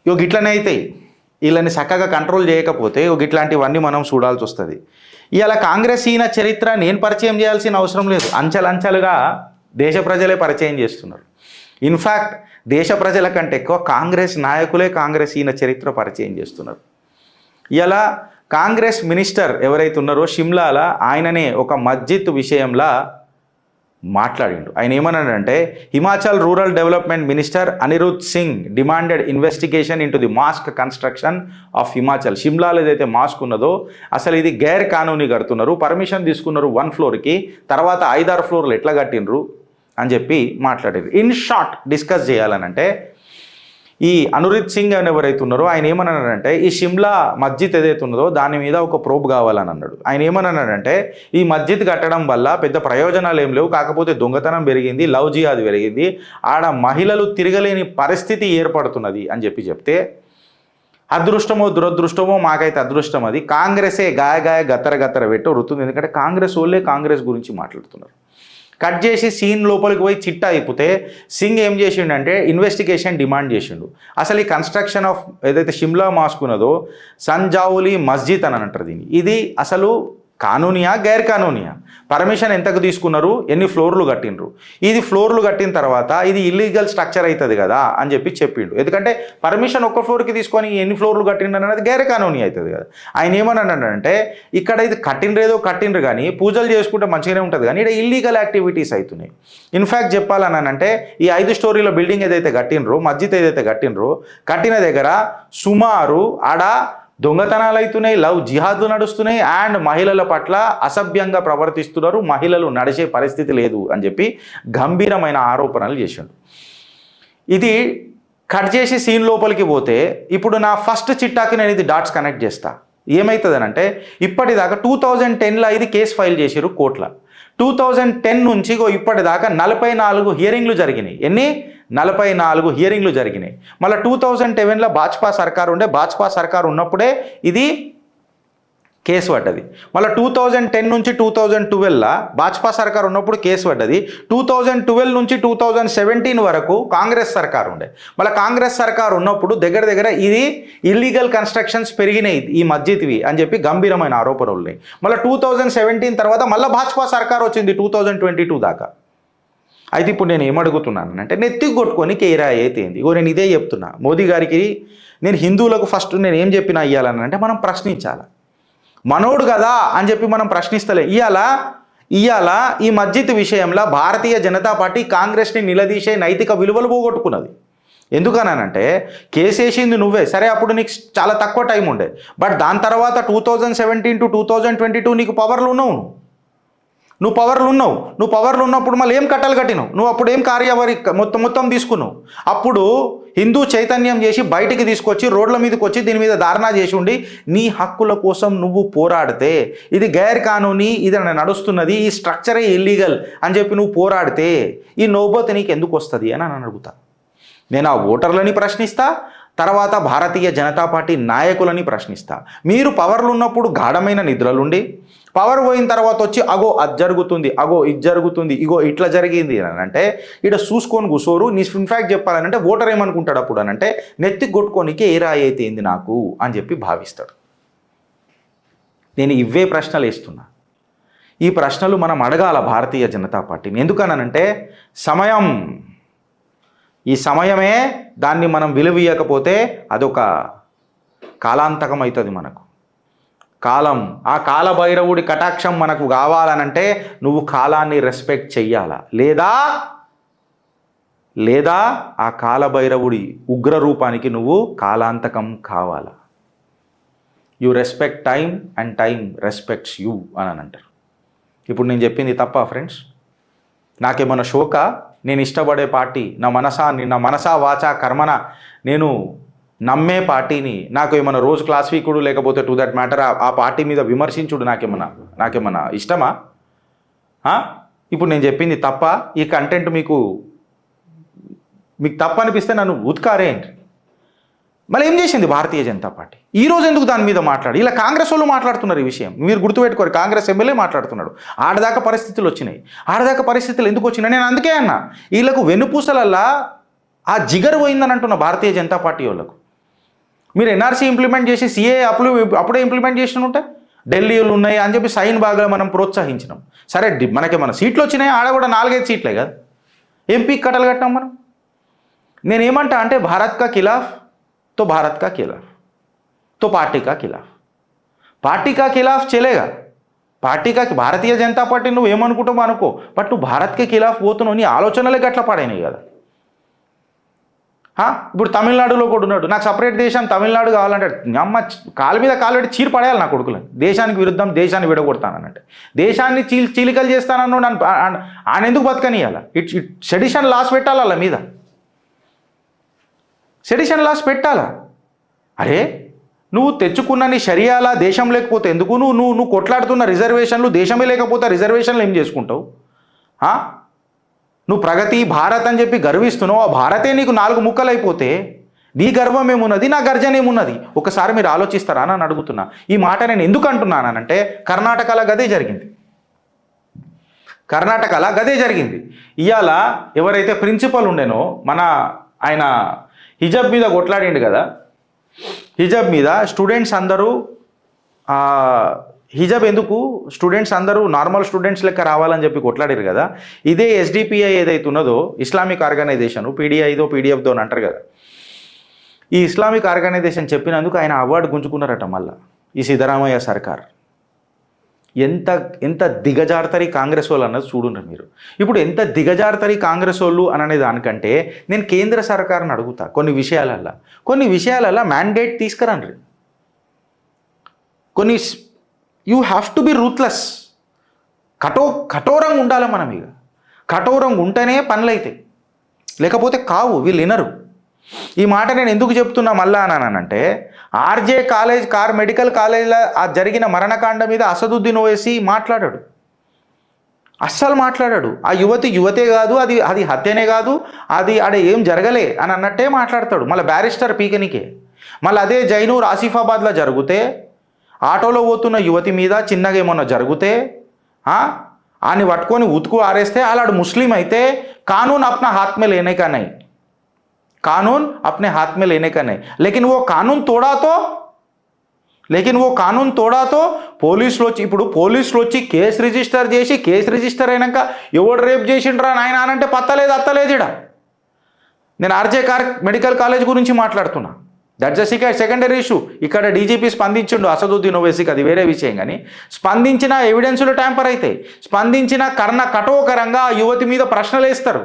ఇగో గిట్లనే అవుతాయి. వీళ్ళని చక్కగా కంట్రోల్ చేయకపోతే ఇట్లాంటివన్నీ మనం చూడాల్సి వస్తుంది. ఇవాళ కాంగ్రెస్ ఈయన చరిత్ర నేను పరిచయం చేయాల్సిన అవసరం లేదు. అంచెలంచెలుగా దేశ ప్రజలే పరిచయం చేస్తున్నారు. ఇన్ఫ్యాక్ట్ దేశ ప్రజల కంటే ఎక్కువ కాంగ్రెస్ నాయకులే కాంగ్రెస్ ఈయన చరిత్ర పరిచయం చేస్తున్నారు. ఇలా కాంగ్రెస్ మినిస్టర్ ఎవరైతే ఉన్నారో షిమ్లాలో ఆయననే ఒక మస్జిద్ విషయంలో మాట్లాడిండు. ఆయన ఏమన్నాడంటే, Himachal rural development minister Anirudh Singh demanded investigation into the mosque construction of Himachal. షిమ్లాలో ఏదైతే మాస్క్ ఉన్నదో అసలు ఇది గైర్ కానూనీ కడుతున్నారు, పర్మిషన్ తీసుకున్నారు 1 ఫ్లోర్కి, తర్వాత 5-6 ఫ్లోర్లు ఎట్లా కట్టినరు అని చెప్పి మాట్లాడారు. ఇన్ షార్ట్ డిస్కస్ చేయాలనంటే ఈ అనిరుద్ సింగ్ అని ఎవరైతే ఉన్నారో ఆయన ఏమన్నాడంటే, ఈ షిమ్లా మస్జిద్ ఏదైతే ఉన్నదో దాని మీద ఒక ప్రోబ్ కావాలని అన్నాడు. ఆయన ఏమన్నాడంటే, ఈ మస్జిద్ కట్టడం వల్ల పెద్ద ప్రయోజనాలు ఏం లేవు, కాకపోతే దొంగతనం పెరిగింది, లవ్ జిహాద్ పెరిగింది, ఆడ మహిళలు తిరగలేని పరిస్థితి ఏర్పడుతున్నది అని చెప్తే, అదృష్టమో దురదృష్టమో మాకైతే అదృష్టం అది, కాంగ్రెసే గాయ గత్తర పెట్టు రుతుంది. ఎందుకంటే కాంగ్రెస్ వాళ్ళే కాంగ్రెస్ గురించి మాట్లాడుతున్నారు. కట్ చేసి సీన్ లోపలికి పోయి చిట్టా అయిపోతే సింగ్ ఏం చేసిండంటే ఇన్వెస్టిగేషన్ డిమాండ్ చేసిండు. అసలు ఈ కన్స్ట్రక్షన్ ఆఫ్ ఏదైతే షిమ్లా మాస్క్ ఉన్నదో సంజావులి మస్జిద్ అని అంటారు దీన్ని. ఇది అసలు కానూనియా గైర్ కానూనియా, పర్మిషన్ ఎంతకు తీసుకున్నారు, ఎన్ని ఫ్లోర్లు కట్టినరు, ఇది ఫ్లోర్లు కట్టిన తర్వాత ఇది ఇల్లీగల్ స్ట్రక్చర్ అవుతుంది కదా అని చెప్పిండు. ఎందుకంటే పర్మిషన్ ఒక్క ఫ్లోర్కి తీసుకొని ఎన్ని ఫ్లోర్లు కట్టిండ్రు అనేది గైర్ కానూనీ అవుతుంది కదా. ఆయన ఏమన్నాడంటే, ఇక్కడ ఇది కట్టిండ్రు కానీ పూజలు చేసుకుంటే మంచిగానే ఉంటుంది కానీ ఇక్కడ ఇల్లీగల్ యాక్టివిటీస్ అవుతున్నాయి. ఇన్ఫ్యాక్ట్ చెప్పాలనంటే ఈ 5 స్టోరీల బిల్డింగ్ ఏదైతే కట్టినరో, మస్జిద్ ఏదైతే కట్టినరో, కట్టిన దగ్గర సుమారు ఆడ దొంగతనాలు అవుతున్నాయి, లవ్ జిహాద్లు నడుస్తున్నాయి, అండ్ మహిళల పట్ల అసభ్యంగా ప్రవర్తిస్తున్నారు, మహిళలు నడిచే పరిస్థితి లేదు అని చెప్పి గంభీరమైన ఆరోపణలు చేసిండు. ఇది కట్ చేసి సీన్ లోపలికి పోతే ఇప్పుడు నా ఫస్ట్ చిట్టాకి నేను ఇది డాట్స్ కనెక్ట్ చేస్తా. ఏమవుతుందనంటే, ఇప్పటిదాకా 2010లో ఇది కేసు ఫైల్ చేశారు కోర్టులో. 2010 నుంచి ఇప్పటిదాకా 44 హియరింగ్లు జరిగినాయి. ఎన్ని? 44 హియరింగ్లు జరిగినాయి. మళ్ళీ 2011లో భాజపా సర్కారు ఉండే, భాజపా సర్కారు ఉన్నప్పుడే ఇది కేసు పడ్డది. మళ్ళీ 2010 నుంచి 2012లో భాజపా సర్కారు ఉన్నప్పుడు కేసు పడ్డది. 2012 నుంచి 2017 వరకు కాంగ్రెస్ సర్కారు ఉండే. మళ్ళీ కాంగ్రెస్ సర్కారు ఉన్నప్పుడు దగ్గర ఇది ఇల్లీగల్ కన్స్ట్రక్షన్స్ పెరిగినాయి ఈ మస్జిద్వి అని చెప్పి గంభీరమైన ఆరోపణలు ఉన్నాయి. మళ్ళీ 2017 తర్వాత మళ్ళీ భాజపా సర్కారు వచ్చింది 2022 దాకా. అయితే ఇప్పుడు నేను ఏమడుగుతున్నాను అంటే, నెత్తికి కొట్టుకొని కేరా అయితే ఏంది? నేను ఇదే చెప్తున్నా మోదీ గారికి. నేను హిందువులకు ఫస్ట్ నేను ఏం చెప్పినా ఇవ్వాలని అంటే, మనం ప్రశ్నించాలి. మనోడు కదా అని చెప్పి మనం ప్రశ్నిస్తలే. ఇవాళ ఈ మస్జిద్ విషయంలో భారతీయ జనతా పార్టీ కాంగ్రెస్ని నిలదీసే నైతిక విలువలు పోగొట్టుకున్నది. ఎందుకనంటే, కేసేసింది నువ్వే సరే, అప్పుడు నీకు చాలా తక్కువ టైం ఉండే. బట్ దాని తర్వాత 2017 to 2022 నీకు పవర్లు ఉన్నావు. నువ్వు పవర్లు ఉన్నప్పుడు మళ్ళీ ఏం కట్టాలి కట్టినావు? నువ్వు అప్పుడు ఏం కార్యవారి మొత్తం తీసుకున్నావు? అప్పుడు హిందూ చైతన్యం చేసి బయటికి తీసుకొచ్చి రోడ్ల మీదకి వచ్చి దీని మీద ధారణా చేసి ఉండి నీ హక్కుల కోసం నువ్వు పోరాడితే, ఇది గైర్ కానూనీ, ఇది నడుస్తున్నది, ఈ స్ట్రక్చరే ఇల్లీగల్ అని చెప్పి నువ్వు పోరాడితే ఈ నోబత్ నీకు ఎందుకు వస్తుంది అని అడుగుతా. నేను ఆ ఓటర్లని ప్రశ్నిస్తా, తర్వాత భారతీయ జనతా పార్టీ నాయకులని ప్రశ్నిస్తా. మీరు పవర్లు ఉన్నప్పుడు గాఢమైన నిద్రలుండి పవర్ పోయిన తర్వాత వచ్చి అగో అది జరుగుతుంది, అగో ఇది జరుగుతుంది, ఇగో ఇట్లా జరిగింది అని అంటే ఇక్కడ చూసుకొని కూసోరు. నీ ఇన్ఫ్యాక్ట్ చెప్పాలనంటే ఓటర్ ఏమనుకుంటాడు అప్పుడు అనంటే, నెత్తికి కొట్టుకోనికి ఏ రాయి అయితే ఏంది నాకు అని చెప్పి భావిస్తాడు. నేను ఇవే ప్రశ్నలు వేస్తున్నా. ఈ ప్రశ్నలు మనం అడగాల భారతీయ జనతా పార్టీని. ఎందుకనంటే ఈ సమయమే దాన్ని మనం విలువీయకపోతే అదొక కాలాంతకం అవుతుంది మనకు. ఆ కాలభైరవుడి కటాక్షం మనకు కావాలనంటే నువ్వు కాలాన్ని రెస్పెక్ట్ చెయ్యాలా, లేదా ఆ కాలభైరవుడి ఉగ్ర రూపానికి నువ్వు కాలాంతకం కావాలా. You respect time and time respects you అని అంటారు. ఇప్పుడు నేను చెప్పింది తప్ప ఫ్రెండ్స్? నాకేమన్నా శోక? నేను ఇష్టపడే పార్టీ, నా మనసా వాచా కర్మన నేను నమ్మే పార్టీని నాకు ఏమన్నా రోజు క్లాస్ వీకుడు లేకపోతే టు దట్ మ్యాటర్ ఆ పార్టీ మీద విమర్శించుడు నాకేమన్నా ఇష్టమా? ఇప్పుడు నేను చెప్పింది తప్ప? ఈ కంటెంట్ మీకు తప్ప అనిపిస్తే నన్ను ఉత్కారేంటి? మళ్ళీ ఏం చేసింది భారతీయ జనతా పార్టీ? ఈరోజు ఎందుకు దాని మీద మాట్లాడి? ఇలా కాంగ్రెస్ వాళ్ళు మాట్లాడుతున్నారు ఈ విషయం. మీరు గుర్తుపెట్టుకోరు, కాంగ్రెస్ ఎమ్మెల్యే మాట్లాడుతున్నాడు. ఆడదాకా పరిస్థితులు వచ్చినాయి. ఆడదాకా పరిస్థితులు ఎందుకు వచ్చినాయి? నేను అందుకే అన్నా, వీళ్ళకు వెన్నుపూసలల్లా ఆ జిగరు పోయిందని అంటున్నా భారతీయ జనతా పార్టీ వాళ్ళకు. మీరు ఎన్ఆర్సీ ఇంప్లిమెంట్ చేసి సిఏ అప్పుడే ఇంప్లిమెంట్ చేసిన ఉంటే ఢిల్లీలు ఉన్నాయి అని చెప్పి సైన్ బాగా మనం ప్రోత్సహించినాం. సరే మనకి మన సీట్లు వచ్చినాయి, ఆడ కూడా 4-5 సీట్లే కదా, ఎంపీకి కట్టలు కట్టాం మనం. నేనేమంటా అంటే భారత్ కా ఖిలాఫ్ తో భారత్ కా ఖిలాఫ్ తో పార్టీ కా ఖిలాఫ్, పార్టీ కా ఖిలాఫ్ చలేగా, పార్టీ కా భారతీయ జనతా పార్టీ నువ్వు ఏమనుకుంటావు అనుకో, బట్ నువ్వు భారత్కి ఖిలాఫ్ పోతున్నావు, నీ ఆలోచనలే గట్ల పడైనాయి కదా. ఇప్పుడు తమిళనాడులో కూడా ఉన్నాడు, నాకు సపరేట్ దేశం తమిళనాడు కావాలంటే అమ్మ కాలు మీద కాలు పెట్టి చీర పడేయాలి నా కొడుకులని, దేశానికి విరుద్ధం దేశాన్ని విడగొడతానంటే, దేశాన్ని చీలికలు చేస్తానన్ను నన్ను ఆయన ఎందుకు బతకనియాల? సెడిషన్ లాస్ పెట్టాలి వాళ్ళ మీద, సెడిషన్ లాస్ పెట్టాలా? అరే నువ్వు తెచ్చుకున్న నీ షరియాల దేశం లేకపోతే ఎందుకు? నువ్వు కొట్లాడుతున్న రిజర్వేషన్లు దేశమే లేకపోతే రిజర్వేషన్లు ఏం చేసుకుంటావు? నువ్వు ప్రగతి భారత్ అని చెప్పి గర్విస్తున్నావు, ఆ భారతే నీకు 4 ముక్కలు అయిపోతే నీ గర్వం ఏమున్నది, నా గర్జన ఏమున్నది? ఒకసారి మీరు ఆలోచిస్తారా అని అడుగుతున్నా. ఈ మాట నేను ఎందుకు అంటున్నానంటే కర్ణాటకలో గదే జరిగింది, కర్ణాటకలో గదే జరిగింది. ఇవాళ ఎవరైతే ప్రిన్సిపల్ ఉండేనో ఆయన హిజాబ్ మీద కొట్లాడిండు కదా, హిజాబ్ మీద స్టూడెంట్స్ అందరూ హిజాబ్ ఎందుకు స్టూడెంట్స్ అందరూ నార్మల్ స్టూడెంట్స్ లెక్క రావాలని చెప్పి కొట్లాడారు కదా. ఇదే ఎస్డిపిఐ ఏదైతే ఉన్నదో ఇస్లామిక్ ఆర్గనైజేషన్, పీడిఐదో పీడిఎఫ్దో అని అంటారు కదా, ఈ ఇస్లామిక్ ఆర్గనైజేషన్ చెప్పినందుకు ఆయన అవార్డు గుంజుకున్నారట. మళ్ళీ ఈ సిద్ధరామయ్య సర్కార్ ఎంత దిగజారుతారు కాంగ్రెస్ వాళ్ళు అన్నది చూడండి మీరు. ఇప్పుడు ఎంత దిగజారుతారు కాంగ్రెస్ వాళ్ళు అనే దానికంటే నేను కేంద్ర సర్కార్ని అడుగుతా, కొన్ని విషయాలల్లో మ్యాండేట్ తీసుకురండి. కొన్ని you have to be ruthless, కఠోరంగా ఉండాలి మనం. ఇక కఠోరంగా ఉంటేనే పనులు అవుతాయి, లేకపోతే కావు, వీళ్ళు వినరు. ఈ మాట నేను ఎందుకు చెప్తున్నా మళ్ళా అన్నానంటే, ఆర్జే మెడికల్ కాలేజ్లో జరిగిన మరణకాండ మీద అసదుద్దీన్ ఓవైసీ మాట్లాడాడు, అస్సలు మాట్లాడాడు. ఆ యువతే కాదు, అది హత్యనే కాదు, ఆడ ఏం జరగలే అని అన్నట్టే మాట్లాడతాడు. మళ్ళీ బ్యారిస్టర్ పీకనికే. మళ్ళీ అదే జైనూర్ ఆసిఫాబాద్లో జరిగితే ఆటోలో పోతున్న యువతి మీద చిన్నగా ఏమన్నా జరిగితే ఆని పట్టుకొని ఉతుకు ఆరేస్తే అలాడు ముస్లిం అయితే कानून अपना हाथ में लेने का नहीं, कानून अपने हाथ में लेने का नहीं, लेकिन वो कानून तोड़ा तो పోలీసులు వచ్చి కేసు రిజిస్టర్ అయినాక ఎవడు రేప్ చేసిండ్రా నాయన అనంటే అత్తలేదు. నేను ఆర్జే మెడికల్ కాలేజ్ గురించి మాట్లాడుతున్నా. That's secondary issue. ఇక్కడ డీజీపీ స్పందించిండు అసదుద్దీన్ ఓవైసీకి, అది వేరే విషయం. కానీ స్పందించిన ఎవిడెన్సులు ట్యాంపర్ అవుతాయి, స్పందించిన కఠోకరంగా ఆ యువతి మీద ప్రశ్నలు వేస్తారు.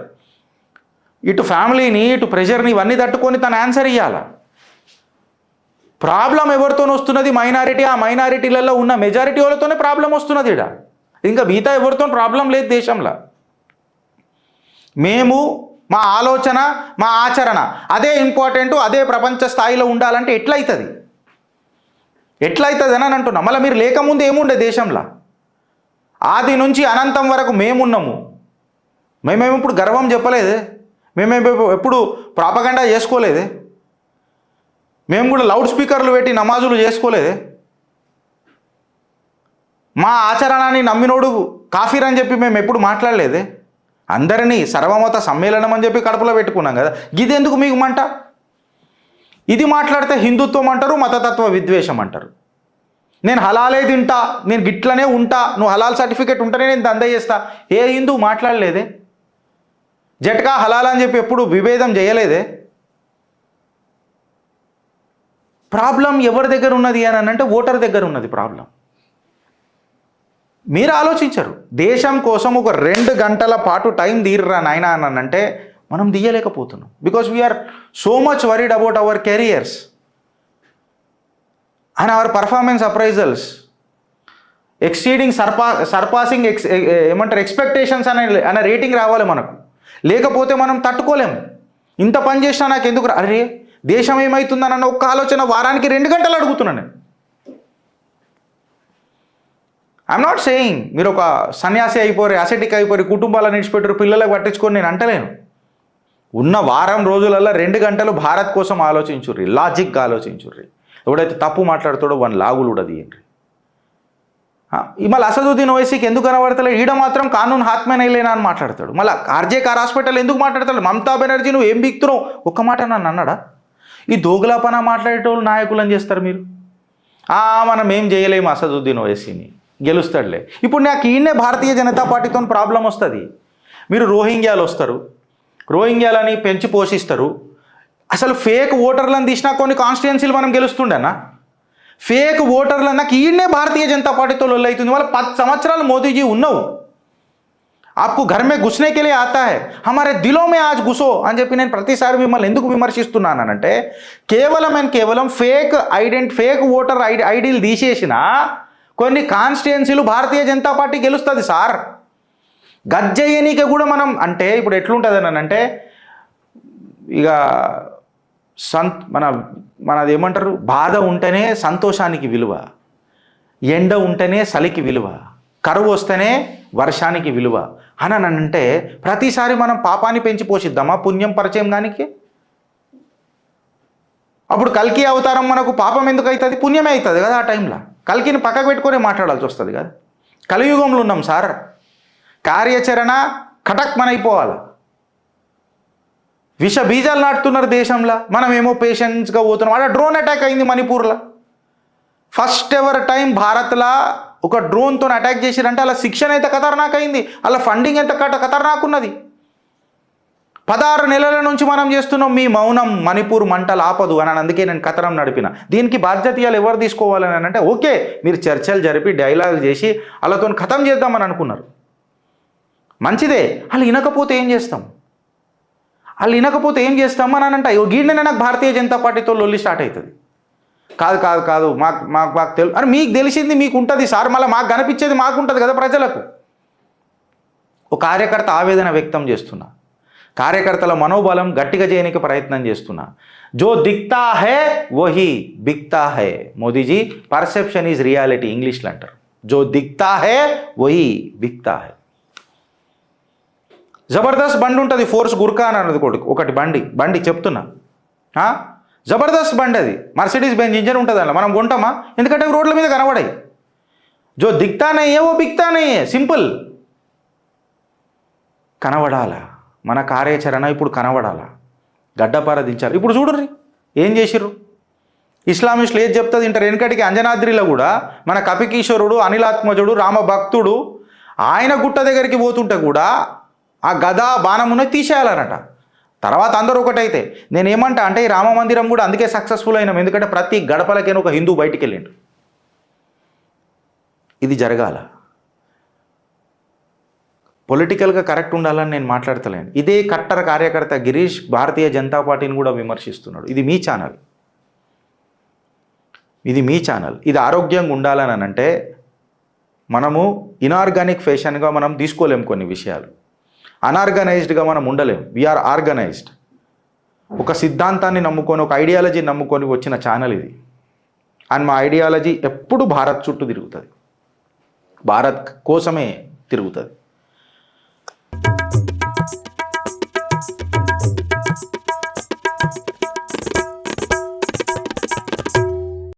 ఇటు ఫ్యామిలీని ఇటు ప్రెషర్ని ఇవన్నీ తట్టుకొని తన ఆన్సర్ ఇవ్వాలి. ప్రాబ్లం ఎవరితో వస్తున్నది? మైనారిటీ. ఆ మైనారిటీలలో ఉన్న మెజారిటీ వాళ్ళతోనే ప్రాబ్లం వస్తున్నది. ఇక్కడ ఇంకా మిగతా ఎవరితో ప్రాబ్లం లేదు దేశంలో. మేము మా ఆలోచన మా ఆచరణ అదే ఇంపార్టెంట్, అదే ప్రపంచ స్థాయిలో ఉండాలంటే ఎట్లయితుంది అని అంటున్నా. మళ్ళీ మీరు లేకముందు ఏముండే దేశంలో? ఆది నుంచి అనంతం వరకు మేమున్నాము. మేమేమి ఇప్పుడు గర్వం చెప్పలేదే, మేమేమి ఎప్పుడు ప్రాపగండా చేసుకోలేదే, మేము కూడా లౌడ్ స్పీకర్లు పెట్టి నమాజులు చేసుకోలేదే. మా ఆచరణని నమ్మినోడు కాఫీర్ అని చెప్పి మేము ఎప్పుడు మాట్లాడలేదే. అందరినీ సర్వమత సమ్మేళనం అని చెప్పి కడుపులో పెట్టుకున్నాం కదా. ఇదెందుకు మీకు మంట? ఇది మాట్లాడితే హిందుత్వం అంటారు, మతతత్వ విద్వేషం అంటారు. నేను హలాలే తింటా, నేను గిట్లనే ఉంటా, నువ్వు హలాల్ సర్టిఫికేట్ ఉంటేనే నేను దందా చేస్తా. ఏ హిందూ మాట్లాడలేదే. జట్కా హలాల్ అని చెప్పి ఎప్పుడు విభేదం చేయలేదే. ప్రాబ్లం ఎవరి దగ్గర ఉన్నది అని అంటే ఓటర్ దగ్గర ఉన్నది ప్రాబ్లం. మీరు ఆలోచించరు. దేశం కోసం ఒక 2 గంటల పాటు టైం తీర్రా నాయన అని అంటే మనం తీయలేకపోతున్నాం. Because we are so much worried about our careers and our performance appraisals exceeding surpassing ఏమంటారు ఎక్స్పెక్టేషన్స్ అనే రేటింగ్ రావాలి మనకు. లేకపోతే మనం తట్టుకోలేము. ఇంత పని చేసినా నాకు ఎందుకు అరే దేశం ఏమవుతుందన్న ఒక్క ఆలోచన వారానికి 2 గంటలు అడుగుతున్నాను నేను. ఐఎమ్ నాట్ సేయింగ్ మీరు ఒక సన్యాసి అయిపోయి అసెటిక్ అయిపోయి కుటుంబాలను విడిచిపెట్టారు పిల్లలకు పట్టించుకొని నేను అంటలేను. ఉన్న వారం రోజులలో 2 గంటలు భారత్ కోసం ఆలోచించుర్రి, లాజిక్గా ఆలోచించుర్రి. ఎవడైతే తప్పు మాట్లాడుతాడో వాని లాగులు కూడా తీయండి. మళ్ళీ అసదుద్దీన్ ఓవైసీకి ఎందుకు కనబడతలేదు? ఈడ మాత్రం కానూన్ హాత్మే నైలేనా అని మాట్లాడతాడు. మళ్ళీ ఆర్జే కార్ హాస్పిటల్ ఎందుకు మాట్లాడతాడు? మమతా బెనర్జీ నువ్వు ఏం బిక్తున్నావు ఒక్క మాట నన్ను అన్నాడా? ఈ దోగులాపన మాట్లాడేటోళ్ళు నాయకులని చేస్తారు మీరు. మనం ఏం చేయలేము అసదుద్దీన్ ఓవైసీని, గెలుస్తాడులే. ఇప్పుడు నాకు ఈయనే భారతీయ జనతా పార్టీతో ప్రాబ్లం వస్తుంది. మీరు రోహింగ్యాలు వస్తారు, రోహింగ్యాలని పెంచి పోషిస్తారు. అసలు ఫేక్ ఓటర్లను తీసినా కొన్ని కాన్స్టిట్యున్సీలు మనం గెలుస్తుండేనా? ఫేక్ ఓటర్లను నాకు ఈయనే భారతీయ జనతా పార్టీతో లొల్లి అవుతుంది. వాళ్ళ 10 సంవత్సరాలు మోదీజీ ఉన్నావు, आपको घर में घुसने के लिए आता है, हमारे दिलों में आज घुसो అని చెప్పి నేను ప్రతిసారి మిమ్మల్ని ఎందుకు విమర్శిస్తున్నానంటే కేవలం ఫేక్ ఓటర్ ఐడీలు తీసేసిన కొన్ని కాన్స్టిట్యున్సీలు భారతీయ జనతా పార్టీ గెలుస్తుంది సార్. గజ్జయ్యనీకి కూడా మనం అంటే ఇప్పుడు ఎట్లుంటుంది అని అంటే ఇక మనది ఏమంటారు, బాధ ఉంటేనే సంతోషానికి విలువ, ఎండ ఉంటేనే చలికి విలువ, కరువు వస్తేనే వర్షానికి విలువ అని అంటే ప్రతిసారి మనం పాపాన్ని పెంచి పోషిద్దామా పుణ్యం పరిచయం దానికి? అప్పుడు కల్కి అవతారం మనకు పాపం ఎందుకు అవుతుంది? పుణ్యమే అవుతుంది కదా. ఆ టైంలో కల్కిని పక్కకు పెట్టుకొని మాట్లాడాల్సి వస్తుంది కదా. కలియుగంలో ఉన్నాం సార్. కార్యాచరణ కటక్మనైపోవాలి. విష బీజాలు నాటుతున్నారు దేశంలో, మనమేమో పేషెన్స్గా పోతున్నాం. అక్కడ డ్రోన్ అటాక్ అయింది మణిపూర్లో. ఫస్ట్ ఎవర్ టైం భారత్లో ఒక డ్రోన్తో అటాక్ చేసిరంటే అలా శిక్షణ అయితే ఖతర్నాక్ అయింది, అలా ఫండింగ్ ఎంత ఖతర్నాక్ ఉన్నది. 16 నెలల నుంచి మనం చేస్తున్నాం. మీ మౌనం మణిపూర్ మంటలు ఆపదు అని అందుకే నేను కథనం నడిపిన. దీనికి బాధ్యతలు ఎవరు తీసుకోవాలని అంటే ఓకే, మీరు చర్చలు జరిపి డైలాగ్ చేసి వాళ్ళతో ఖతం చేద్దామని అనుకున్నారు, మంచిదే. వాళ్ళు వినకపోతే ఏం చేస్తాం? అని అంటే గీడనే నాకు భారతీయ జనతా పార్టీతో లొల్లి స్టార్ట్ అవుతుంది. కాదు మాకు తెలుసు అని మీకు తెలిసింది మీకు ఉంటుంది సార్, మళ్ళీ మాకు కనిపించేది మాకు ఉంటుంది కదా ప్రజలకు. ఒక కార్యకర్త ఆవేదన వ్యక్తం చేస్తున్నా, కార్యకర్తల మనోబలం గట్టిగా చేయడానికి ప్రయత్నం చేస్తున్నా. జో దిక్తా హే వహీ బిక్తా హే. మోదీజీ పర్సెప్షన్ ఈజ్ రియాలిటీ ఇంగ్లీష్లో అంటారు. జో దిక్తా హే వహీ బిక్తా హే. జబర్దస్త్ బండి ఉంటుంది, ఫోర్స్ గుర్కా అని అన్నది ఒకటి బండి చెప్తున్నా. జబర్దస్త్ బండి అది, మర్సిడీస్ బెంజ్ ఇంజన్ ఉంటుంది అలా. మనం కొంటామా? ఎందుకంటే రోడ్ల మీద కనబడాయి. జో దిక్తా నయ్యే ఓ బిక్తా నయ్యే, సింపుల్. కనబడాలా మన కార్యాచరణ, ఇప్పుడు కనబడాలా. గడ్డపార దించారు. ఇప్పుడు చూడుర్రి ఏం చేసిర్రు ఇస్లామిస్టులు. ఏది చెప్తుంది ఇంటర్. వెనకటికి అంజనాద్రిలో కూడా మన కపికీశ్వరుడు, అనిలాత్మజుడు, రామభక్తుడు ఆయన గుట్ట దగ్గరికి పోతుంటే కూడా ఆ గదా బాణమున్న తీసేయాలన్నట. తర్వాత అందరూ ఒకటైతే నేనేమంటా అంటే ఈ రామ మందిరం కూడా అందుకే సక్సెస్ఫుల్ అయినాం, ఎందుకంటే ప్రతి గడపలకైనా ఒక హిందూ బయటికి వెళ్ళిండు. ఇది జరగాల. పొలిటికల్గా కరెక్ట్ ఉండాలని నేను మాట్లాడతలేను. ఇదే కట్టర్ కార్యకర్త గిరీష్ భారతీయ జనతా పార్టీని కూడా విమర్శిస్తున్నాడు. ఇది మీ ఛానల్, ఇది ఆరోగ్యంగా ఉండాలని అంటే మనము ఇనార్గానిక్ ఫ్యాషన్గా మనం తీసుకోలేం కొన్ని విషయాలు, అనార్గనైజ్డ్గా మనం ఉండలేం. We are organised. ఒక సిద్ధాంతాన్ని నమ్ముకొని, ఒక ఐడియాలజీని నమ్ముకొని వచ్చిన ఛానల్ ఇది. అండ్ మా ఐడియాలజీ ఎప్పుడు భారత్ చుట్టూ తిరుగుతుంది, భారత్ కోసమే తిరుగుతుంది.